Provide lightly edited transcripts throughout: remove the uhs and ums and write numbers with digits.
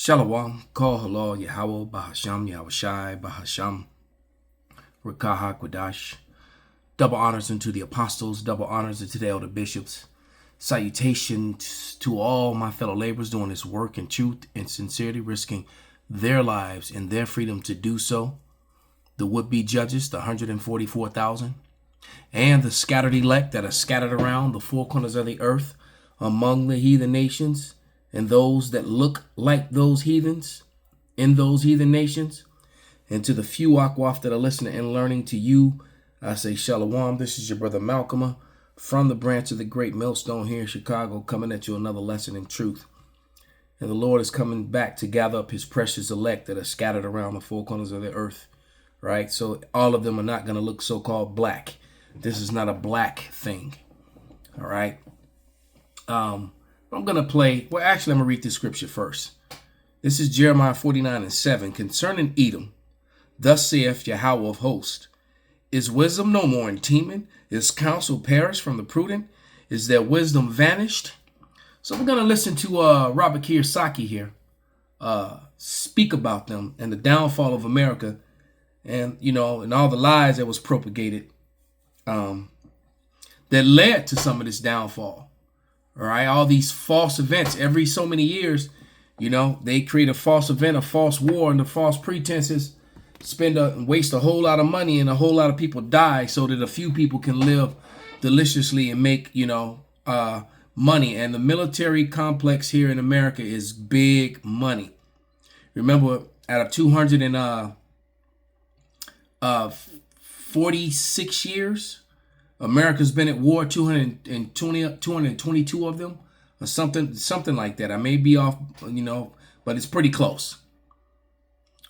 Shalom, Kol Halal, Yahweh, Bahasham, Yahushai, Bahasham, Rakaha, Kwadash. Double honors unto the apostles, double honors unto the elder bishops. Salutations to all my fellow laborers doing this work in truth and sincerity, risking their lives and their freedom to do so. The would-be judges, the 144,000, and the scattered elect that are scattered around the four corners of the earth among the heathen nations, and those that look like those heathens in those heathen nations. And to the few Akwaf that are listening and learning, to you, I say Shalom. This is your brother Malcolm from the branch of the Great Millstone here in Chicago, coming at you another lesson in truth. And the Lord is coming back to gather up his precious elect that are scattered around the four corners of the earth, right? So all of them are not going to look so-called black. This is not a black thing, all right? I'm going to play, well, actually, I'm going to read this scripture first. This is Jeremiah 49:7. Concerning Edom, thus saith Yahweh of hosts, is wisdom no more in Teman? Is counsel perished from the prudent? Is their wisdom vanished? So we're going to listen to Robert Kiyosaki here speak about them and the downfall of America and, and all the lies that was propagated that led to some of this downfall. All right, all these false events every so many years, they create a false event, a false war, and the false pretenses waste a whole lot of money, and a whole lot of people die so that a few people can live deliciously and make, money. And the military complex here in America is big money. Remember, out of 246 years, America's been at war 222 of them, or something like that. I may be off, but it's pretty close.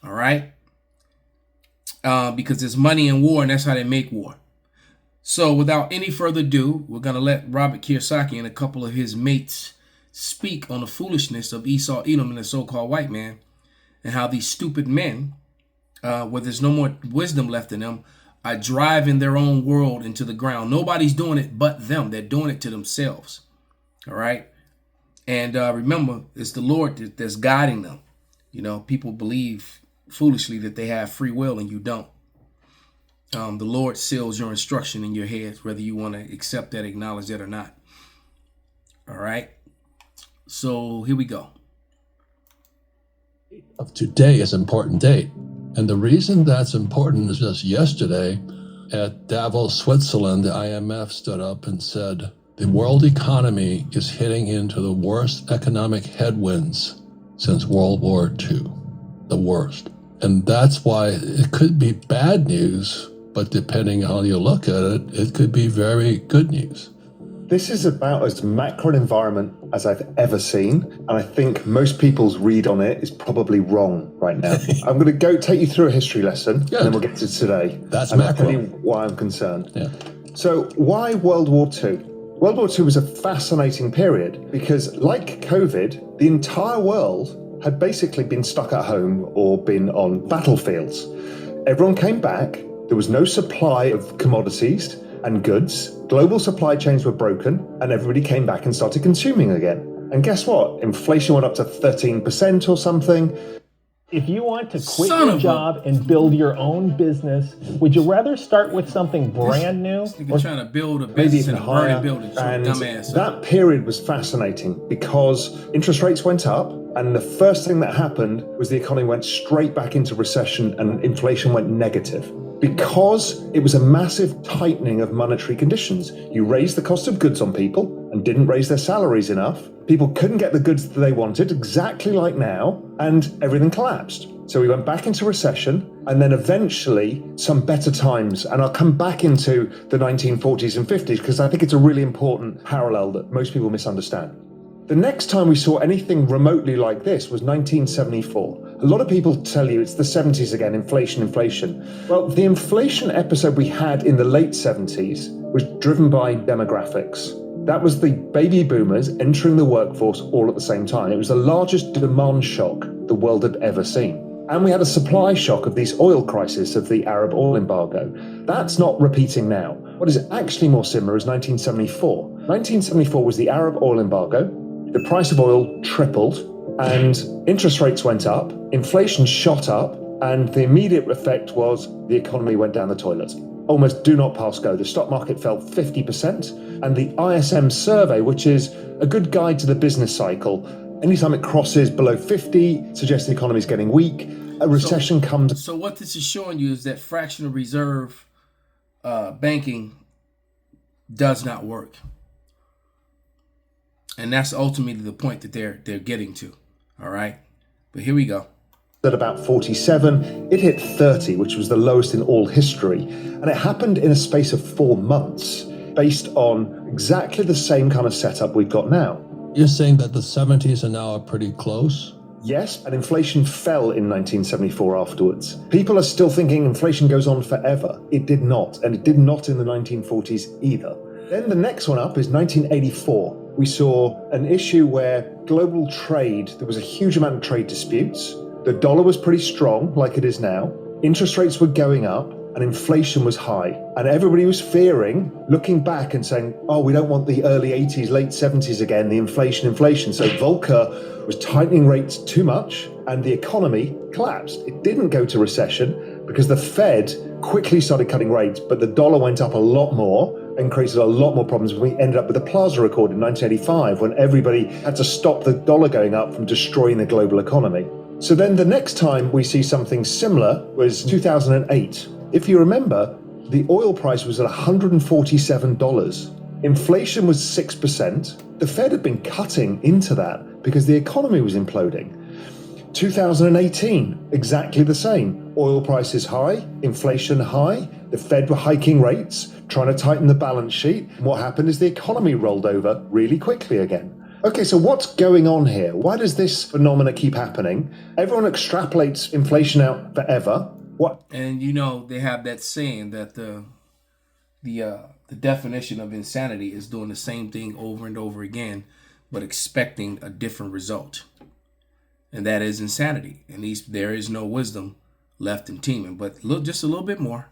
All right, because there's money in war, and that's how they make war. So, without any further ado, we're gonna let Robert Kiyosaki and a couple of his mates speak on the foolishness of Esau, Edom, and the so-called white man, and how these stupid men, where there's no more wisdom left in them, are driving their own world into the ground. Nobody's doing it but them. They're doing it to themselves. All right. And remember, it's the Lord that's guiding them. People believe foolishly that they have free will and you don't. The Lord seals your instruction in your head, whether you want to accept that, acknowledge that or not. All right. So here we go. Of today is an important date. And the reason that's important is just yesterday at Davos, Switzerland, the IMF stood up and said, the world economy is hitting into the worst economic headwinds since World War II, the worst. And that's why it could be bad news, but depending on how you look at it, it could be very good news. This is about as macro an environment as I've ever seen, and I think most people's read on it is probably wrong right now. I'm going to take you through a history lesson, and then we'll get to today. That's and macro. I'll tell you why I'm concerned. Yeah. So why World War II? World War II was a fascinating period because, like COVID, the entire world had basically been stuck at home or been on battlefields. Everyone came back. There was no supply of commodities and goods. Global supply chains were broken, and everybody came back and started consuming again. And guess what? Inflation went up to 13% or something. If you want to quit your job and build your own business, would you rather start with something brand new? Or trying to build a business in a burning building. And Dumbass. that period was fascinating because interest rates went up, and the first thing that happened was the economy went straight back into recession and inflation went negative. Because it was a massive tightening of monetary conditions. You raised the cost of goods on people and didn't raise their salaries enough. People couldn't get the goods that they wanted, exactly like now, and everything collapsed. So we went back into recession, and then eventually some better times. And I'll come back into the 1940s and 50s because I think it's a really important parallel that most people misunderstand. The next time we saw anything remotely like this was 1974. A lot of people tell you it's the 70s again, inflation. Well, the inflation episode we had in the late 70s was driven by demographics. That was the baby boomers entering the workforce all at the same time. It was the largest demand shock the world had ever seen. And we had a supply shock of this oil crisis of the Arab oil embargo. That's not repeating now. What is actually more similar is 1974. 1974 was the Arab oil embargo. The price of oil tripled. and interest rates went up, inflation shot up, and the immediate effect was the economy went down the toilet. Almost do not pass go. The stock market fell 50%, and the ISM survey, which is a good guide to the business cycle, anytime it crosses below 50, suggests the economy is getting weak. A recession comes. So what this is showing you is that fractional reserve banking does not work. And that's ultimately the point that they're getting to. All right. But here we go. At about 47, it hit 30, which was the lowest in all history. And it happened in a space of 4 months, based on exactly the same kind of setup we've got now. You're saying that the 70s are now pretty close? Yes, and inflation fell in 1974 afterwards. People are still thinking inflation goes on forever. It did not, and it did not in the 1940s either. Then the next one up is 1984. We saw an issue where global trade, there was a huge amount of trade disputes. The dollar was pretty strong, like it is now. Interest rates were going up, and inflation was high. And everybody was fearing, looking back and saying, oh, we don't want the early 80s, late 70s again, the inflation. So Volcker was tightening rates too much, and the economy collapsed. It didn't go to recession because the Fed quickly started cutting rates, but the dollar went up a lot more and created a lot more problems. We ended up with the Plaza Accord in 1985, when everybody had to stop the dollar going up from destroying the global economy. So then the next time we see something similar was 2008. If you remember, the oil price was at $147. Inflation was 6%. The Fed had been cutting into that because the economy was imploding. 2018, exactly the same. Oil prices high, inflation high. The Fed were hiking rates, trying to tighten the balance sheet. And what happened is the economy rolled over really quickly again. Okay, so what's going on here? Why does this phenomena keep happening? Everyone extrapolates inflation out forever. What? And you know, they have that saying that the definition of insanity is doing the same thing over and over again, but expecting a different result. And that is insanity. And there is no wisdom left in teaming. But look, just a little bit more.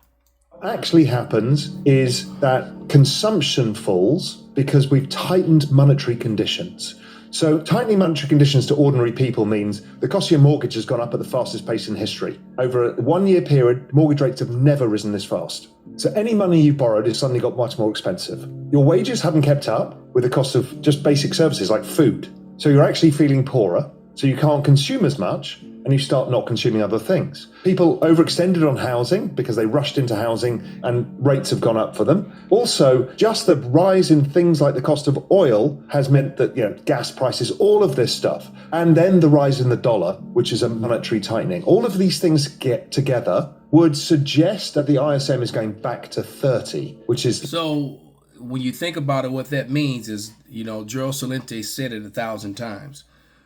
What actually happens is that consumption falls because we've tightened monetary conditions. So tightening monetary conditions to ordinary people means the cost of your mortgage has gone up at the fastest pace in history. Over a 1 year period, mortgage rates have never risen this fast. So any money you've borrowed has suddenly got much more expensive. Your wages haven't kept up with the cost of just basic services like food. So you're actually feeling poorer. So you can't consume as much, and you start not consuming other things. People overextended on housing because they rushed into housing and rates have gone up for them. Also, just the rise in things like the cost of oil has meant that, gas prices, all of this stuff. And then the rise in the dollar, which is a monetary tightening. All of these things get together would suggest that the ISM is going back to 30, which is... So when you think about it, what that means is, Joe Salente said it 1,000 times.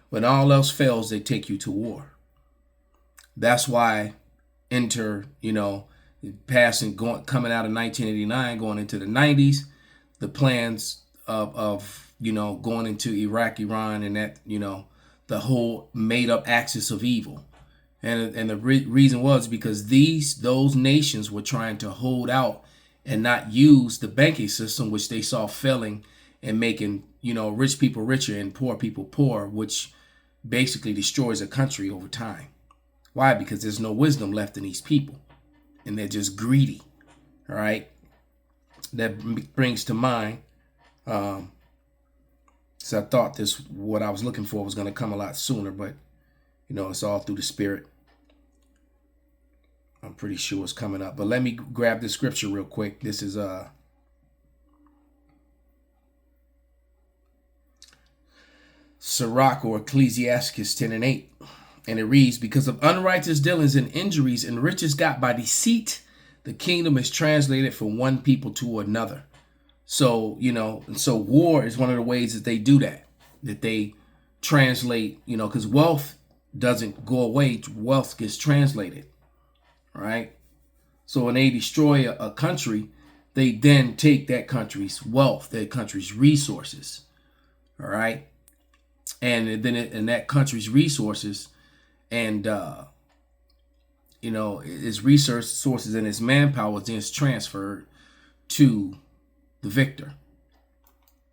When all else fails, they take you to war. That's why coming out of 1989, going into the 90s, the plans of going into Iraq, Iran, and that, the whole made up axis of evil. And the reason was because those nations were trying to hold out and not use the banking system, which they saw failing and making, rich people richer and poor people poor, which basically destroys a country over time. Why? Because there's no wisdom left in these people, and they're just greedy. All right. That brings to mind. So I thought what I was looking for was going to come a lot sooner, but it's all through the Spirit. I'm pretty sure it's coming up, but let me grab this scripture real quick. This is Sirach, or Ecclesiastes 10:8. And it reads, because of unrighteous dealings and injuries and riches got by deceit, the kingdom is translated from one people to another. So, so war is one of the ways that they do that they translate, because wealth doesn't go away. Wealth gets translated. All right. So when they destroy a country, they then take that country's wealth, that country's resources. All right. And then in that country's resources and, its research sources and its manpower then is transferred to the victor.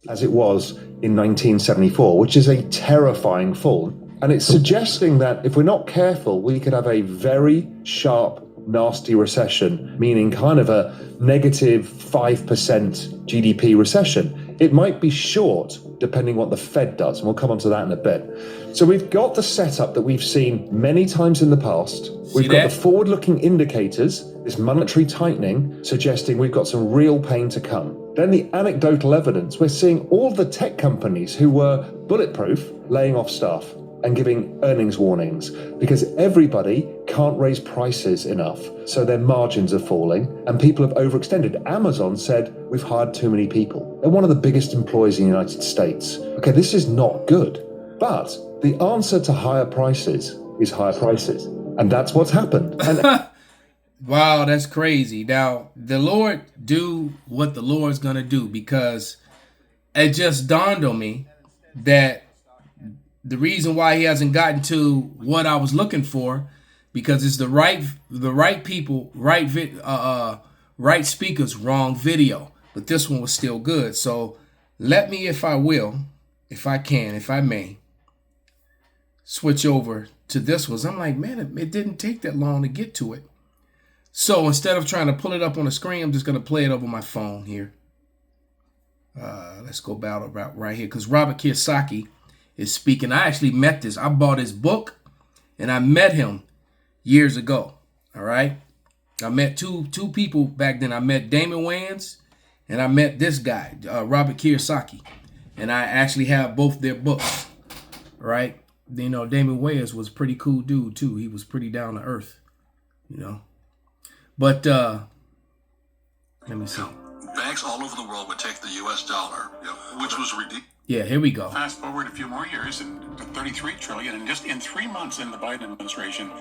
As it was in 1974, which is a terrifying fall. And it's suggesting that if we're not careful, we could have a very sharp, nasty recession, meaning kind of a negative 5% GDP recession. It might be short, depending what the Fed does, and we'll come on to that in a bit. So we've got the setup that we've seen many times in the past. We've got the forward-looking indicators, this monetary tightening, suggesting we've got some real pain to come. Then the anecdotal evidence, we're seeing all the tech companies who were bulletproof laying off staff and giving earnings warnings because everybody can't raise prices enough. So their margins are falling and people have overextended. Amazon said, we've hired too many people. They're one of the biggest employers in the United States. Okay, this is not good. But the answer to higher prices is higher prices. And that's what's happened. And wow, that's crazy. Now, the Lord do what the Lord's going to do, because it just dawned on me that the reason why he hasn't gotten to what I was looking for, because it's the right people, right speakers, wrong video. But this one was still good. So let me, if I will, if I can, if I may, switch over to this one. I'm like, man, it didn't take that long to get to it. So instead of trying to pull it up on the screen, I'm just going to play it over my phone here. Let's go battle right here, because Robert Kiyosaki is speaking. I actually met this. I bought his book, and I met him years ago. All right. I met two people back then. I met Damon Wayans, and I met this guy, Robert Kiyosaki. And I actually have both their books. All right. You know, Damon Wayans was a pretty cool dude, too. He was pretty down to earth, you know. But let me see. Banks all over the world would take the U.S. dollar, which was ridiculous. Yeah, here we go. Fast forward a few more years and to 33 trillion, and just in 3 months in the Biden administration,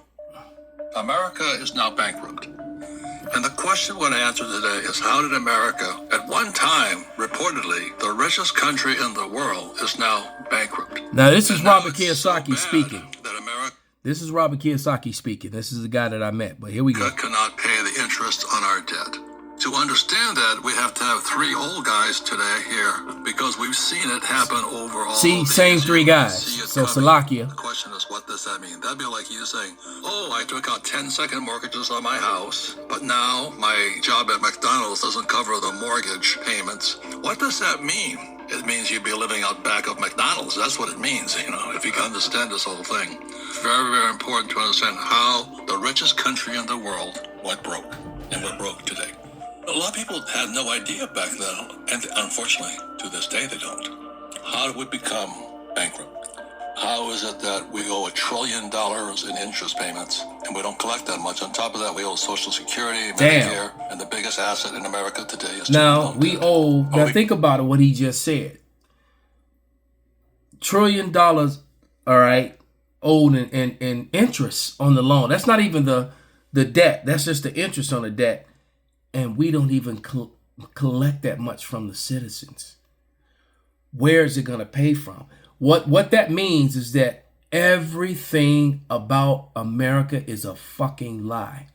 America is now bankrupt. And the question we're going to answer today is, how did America, at one time, reportedly, the richest country in the world, is now bankrupt? Now, this is And Robert now it's Kiyosaki so speaking. bad that America This is Robert Kiyosaki speaking. This is the guy that I met. But here we go. cannot pay the interest on our debt. To understand that, we have to have 3 old guys today here, because we've seen it happen over all See, these same 3 years. guys. See it So coming. Salakia. The question is, what does that mean? That'd be like you saying, oh, I took out 10-second mortgages on my house, but now my job at McDonald's doesn't cover the mortgage payments. What does that mean? It means you'd be living out back of McDonald's. That's what it means, if you can understand this whole thing. Very, very important to understand how the richest country in the world went broke, and we're broke today. A lot of people had no idea back then, and unfortunately, to this day, they don't. How did we become bankrupt? How is it that we owe $1 trillion in interest payments, and we don't collect that much? On top of that, we owe Social Security, Medicare, and the biggest asset in America today is Now, we owe, now think about it, what he just said. $1 trillion, all right, owed in interest on the loan. That's not even the debt. That's just the interest on the debt. And we don't even collect that much from the citizens. Where is it going to pay from? What that means is that everything about America is a fucking lie.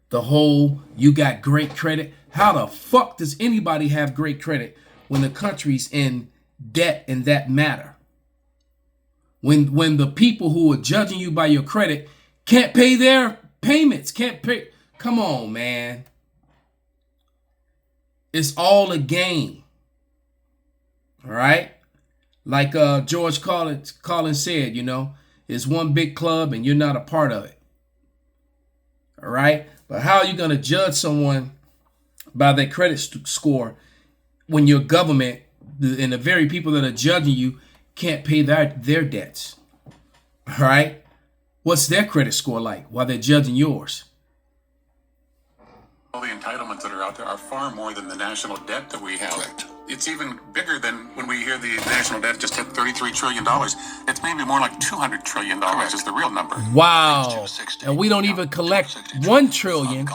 The whole, you got great credit. How the fuck does anybody have great credit when the country's in debt in that matter? When the people who are judging you by your credit can't pay their payments, can't pay. Come on, man. It's all a game. All right? Like George Collins said, it's one big club and you're not a part of it. All right? But how are you going to judge someone by their credit score when your government and the very people that are judging you can't pay their debts? All right? What's their credit score like while they're judging yours? all the entitlements that are out there are far more than the national debt that we have. Correct. It's even bigger than when we hear the national debt just hit $33 trillion. It's maybe more like $200 trillion is the real number. Wow. And we don't even collect $1 trillion.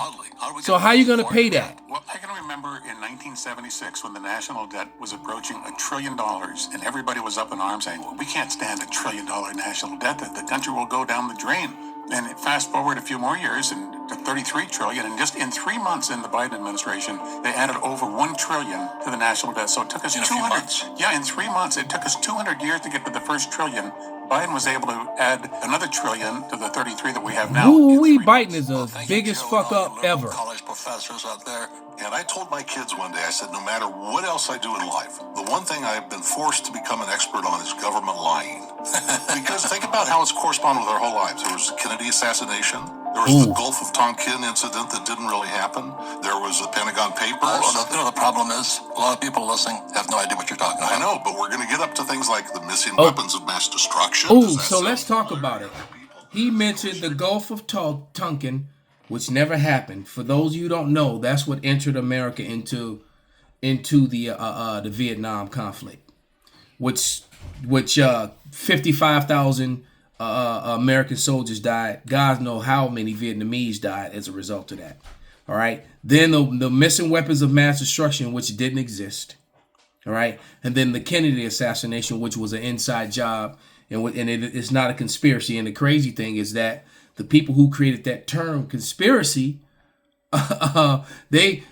So how are you going to pay that? Well, I can remember in 1976 when the national debt was approaching $1 trillion and everybody was up in arms saying, well, we can't stand $1 trillion national debt. The country will go down the drain. And fast forward a few more years and to 33 trillion, and just in 3 months in the Biden administration, they added over 1 trillion to the national debt. So it took us 200. Yeah, in 3 months, it took us 200 years to get to the first trillion. Biden was able to add another trillion to the 33 that we have now. Ooh, in 3 Biden months. is the biggest Joe, fuck and all up you liberal ever. college professors out there. And I told my kids one day, I said, no matter what else I do in life, the one thing I've been forced to become an expert on is government lying. Because think about how it's corresponded with our whole lives. There was the Kennedy assassination. There was the Gulf of Tonkin incident that didn't really happen. There was the Pentagon Papers. The problem is, a lot of people listening have no idea what you're talking about. I know, but we're going to get up to things like the missing weapons of mass destruction. Oh, so let's talk about it. He mentioned the Gulf of Tonkin, which never happened. For those of you who don't know, that's what entered America into the Vietnam conflict, which 55,000 American soldiers died. God knows how many Vietnamese died as a result of that. All right. Then the missing weapons of mass destruction, which didn't exist. All right. And then the Kennedy assassination, which was an inside job, and it's not a conspiracy. And the crazy thing is that the people who created that term conspiracy, when they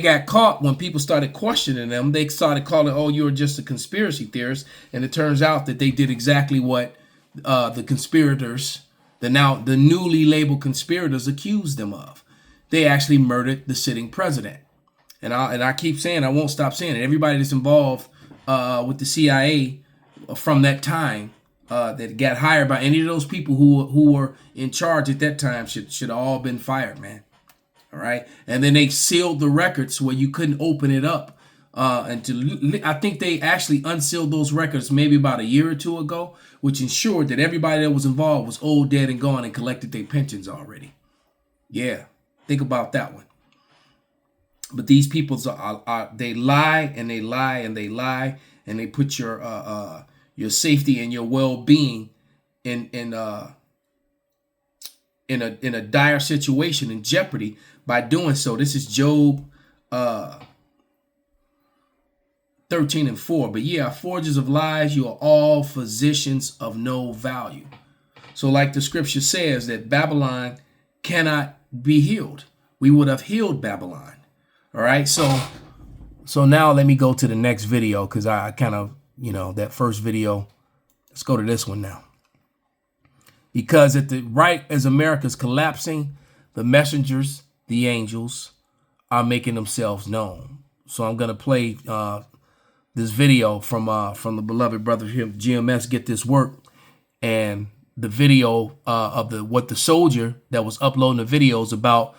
got caught, when people started questioning them, they started calling, "Oh, you're just a conspiracy theorist." And it turns out that they did exactly what the conspirators, the newly labeled conspirators, accused them of. They actually murdered the sitting president. And I keep saying, I won't stop saying it. Everybody that's involved with the CIA from that time, that got hired by any of those people who were in charge at that time should have all been fired, man. All right. And then they sealed the records where you couldn't open it up. I think they actually unsealed those records maybe about a year or two ago, which ensured that everybody that was involved was old, dead, and gone and collected their pensions already. Yeah. Think about that one. But these people, they lie and they lie and they lie, and they put your safety and your well-being in a dire situation, in jeopardy by doing so. This is Job 13:4. But ye are forgers of lies, you are all physicians of no value. So like the scripture says that Babylon cannot be healed. We would have healed Babylon. All right. So now let me go to the next video, because I kind of, that first video. Let's go to this one now. Because right as America's collapsing, the messengers, the angels, are making themselves known. So I'm gonna play this video from the beloved brother here, GMS, Get This Work, and the video of what the soldier that was uploading the videos about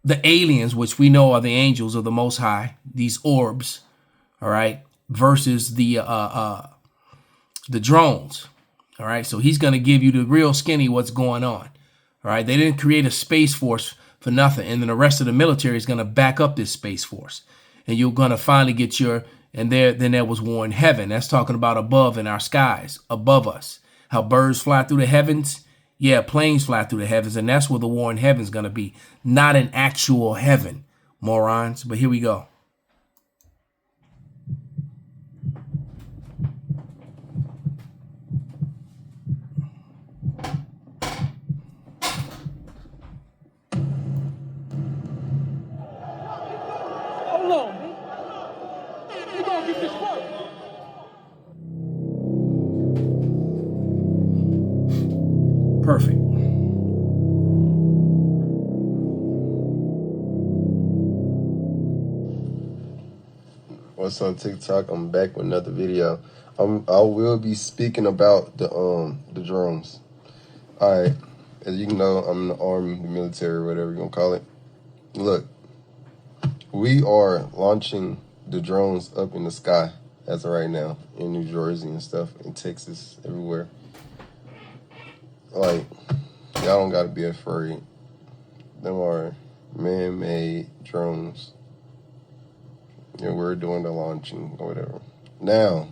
the aliens, which we know are the angels of the Most High, these orbs, all right, versus the drones. All right. So he's going to give you the real skinny what's going on. All right. They didn't create a space force for nothing. And then the rest of the military is going to back up this space force. And you're going to finally get then there was war in heaven. That's talking about above in our skies, above us. How birds fly through the heavens. Yeah, planes fly through the heavens. And that's where the war in heaven is going to be. Not an actual heaven, morons. But here we go. Perfect. What's on TikTok? I'm back with another video. I will be speaking about the drones. All right, as you know, I'm in the army, the military, whatever you're gonna call it. Look, we are launching the drones up in the sky as of right now in New Jersey and stuff, in Texas, everywhere. Like, y'all don't gotta be afraid. Them are man-made drones. And we're doing the launching or whatever. Now,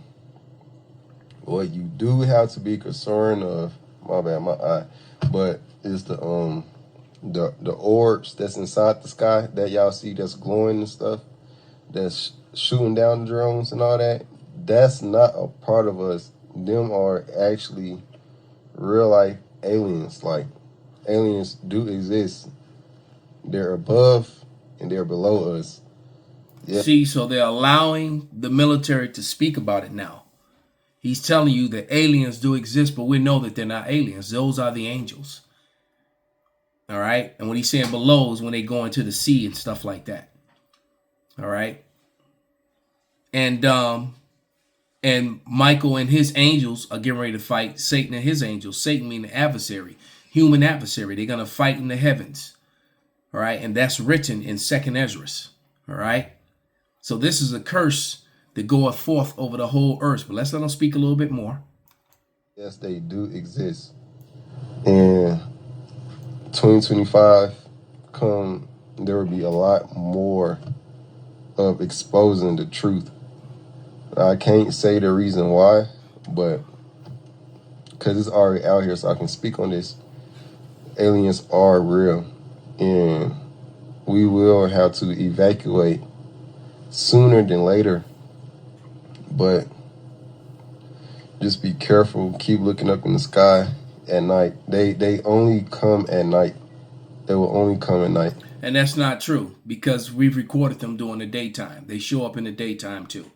what you do have to be concerned of, my bad, my eye, but is the orbs that's inside the sky that y'all see that's glowing and stuff, that's shooting down the drones and all that. That's not a part of us. Them are actually real life aliens. Like, aliens do exist. They're above and they're below us. Yeah. See, so they're allowing the military to speak about it now. He's telling you that aliens do exist, but we know that they're not aliens. Those are the angels. All right. And when he's saying below is when they go into the sea and stuff like that. All right. And Michael and his angels are getting ready to fight Satan and his angels. Satan meaning the adversary, human adversary. They're going to fight in the heavens. All right. And that's written in 2nd Ezra. All right. So this is a curse that goeth forth over the whole earth. But let's let them speak a little bit more. Yes, they do exist. And 2025 there will be a lot more of exposing the truth. I can't say the reason why, but because it's already out here, so I can speak on this. Aliens are real, and we will have to evacuate sooner than later. But just be careful. Keep looking up in the sky at night. They only come at night. They will only come at night. And that's not true, because we've recorded them during the daytime. They show up in the daytime too.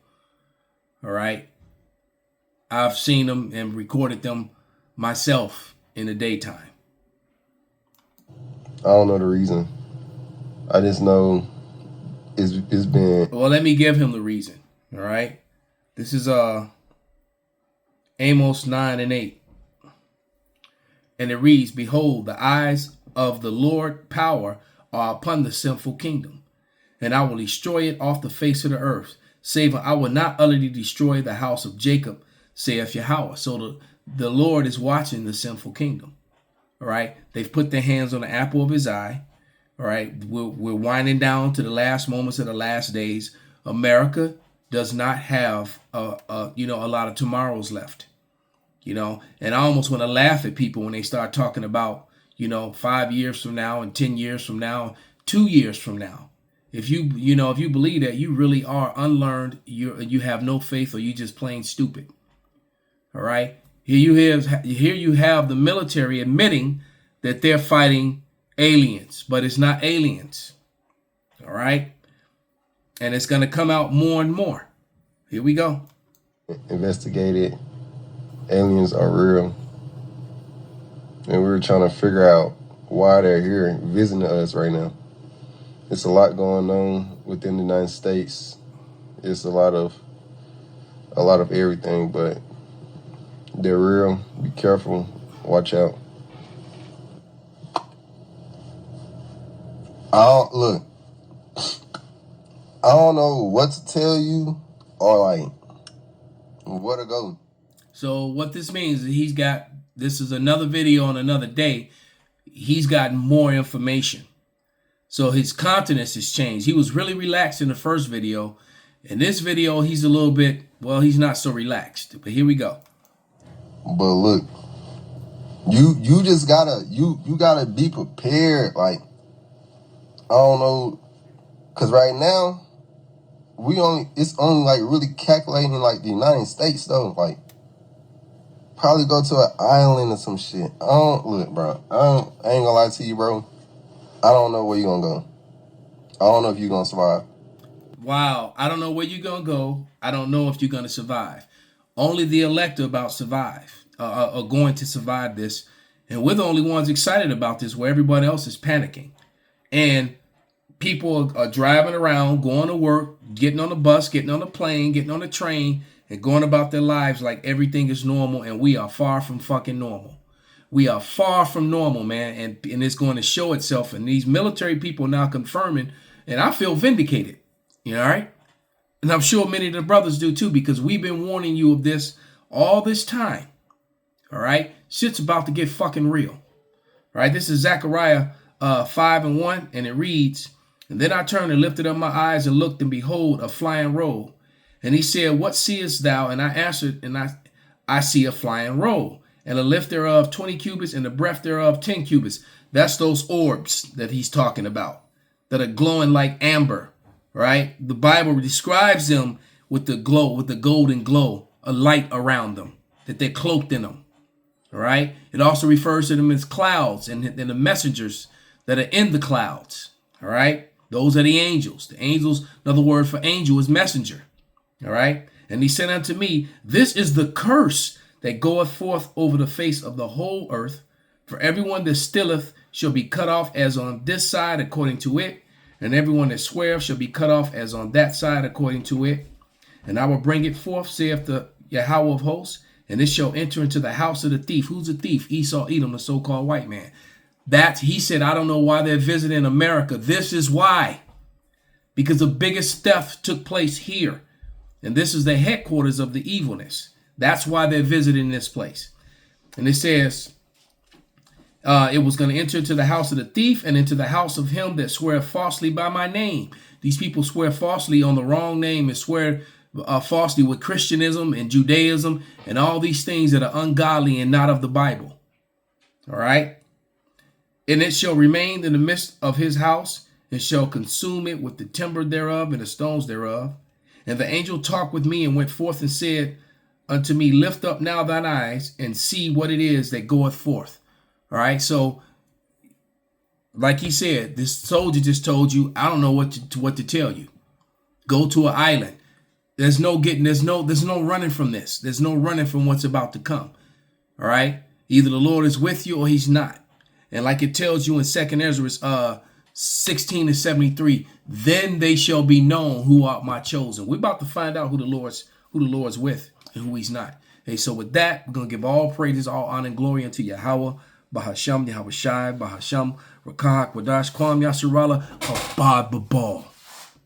All right. I've seen them and recorded them myself in the daytime. I don't know the reason. I just know it's been. Well, let me give him the reason. All right. This is Amos 9:8. And it reads, behold, the eyes of the Lord power are upon the sinful kingdom, and I will destroy it off the face of the earth. Save I will not utterly destroy the house of Jacob, saith Yahweh. So the Lord is watching the sinful kingdom. All right. They've put their hands on the apple of his eye. All right. We're winding down to the last moments of the last days. America does not have a lot of tomorrows left. And I almost want to laugh at people when they start talking about, 5 years from now and 10 years from now, 2 years from now. If you believe that, you really are unlearned, you have no faith, or you just plain stupid. All right. Here you have the military admitting that they're fighting aliens, but it's not aliens. All right. And it's going to come out more and more. Here we go. Investigated. Aliens are real. And we're trying to figure out why they're here visiting us right now. It's a lot going on within the United States. It's a lot of everything, but they're real. Be careful. Watch out. I don't know what to tell you or where to go. So what this means is this is another video on another day. He's got more information. So his countenance has changed. He was really relaxed in the first video. In this video, he's a little bit, he's not so relaxed. But here we go. But look, you just gotta be prepared. I don't know, cause right now it's only really calculating the United States though. Probably go to an island or some shit. I ain't gonna lie to you, bro. I don't know where you're gonna go. I don't know if you're gonna survive. Wow, I don't know where you're gonna go. I don't know if you're gonna survive. Only the elect are going to survive this, and we're the only ones excited about this, where everybody else is panicking, and people are driving around, going to work, getting on the bus, getting on the plane, getting on the train, and going about their lives like everything is normal, and we are far from fucking normal. We are far from normal, man, and it's going to show itself. And these military people now confirming, and I feel vindicated, all right? And I'm sure many of the brothers do too, because we've been warning you of this all this time, all right? Shit's about to get fucking real, all right? This is Zechariah 5:1, and it reads, and then I turned and lifted up my eyes and looked, and behold, a flying roll. And he said, what seest thou? And I answered, and I see a flying roll, and the lift thereof 20 cubits, and the breadth thereof 10 cubits. That's those orbs that he's talking about, that are glowing like amber, right? The Bible describes them with the glow, with the golden glow, a light around them, that they're cloaked in them, all right? It also refers to them as clouds and the messengers that are in the clouds, all right? Those are the angels. The angels, another word for angel is messenger. All right. And he said unto me, this is the curse that goeth forth over the face of the whole earth. For everyone that stealeth shall be cut off as on this side according to it, and everyone that sweareth shall be cut off as on that side according to it. And I will bring it forth, saith the Yahweh of hosts, and it shall enter into the house of the thief. Who's the thief? Esau, Edom, the so-called white man. That, he said, I don't know why they're visiting America. This is why. Because the biggest theft took place here. And this is the headquarters of the evilness. That's why they're visiting this place. And it says, it was going to enter into the house of the thief and into the house of him that sweareth falsely by my name. These people swear falsely on the wrong name and swear falsely with Christianism and Judaism and all these things that are ungodly and not of the Bible. All right. And it shall remain in the midst of his house and shall consume it with the timber thereof and the stones thereof. And the angel talked with me and went forth and said unto me, lift up now thine eyes and see what it is that goeth forth. All right. So like he said, this soldier just told you, I don't know what to tell you. Go to an island. There's no running from this. There's no running from what's about to come. All right. Either the Lord is with you or he's not. And like it tells you in 2 Ezra 16:73, then they shall be known who are my chosen. We're about to find out who the Lord's with and who he's not. Hey, so with that, we're going to give all praises, all honor and glory unto Yahweh, Bahasham, Yahweh Shai, Bahasham, Rakah, Quadash, Kwam, Yasharala, Abad Babal.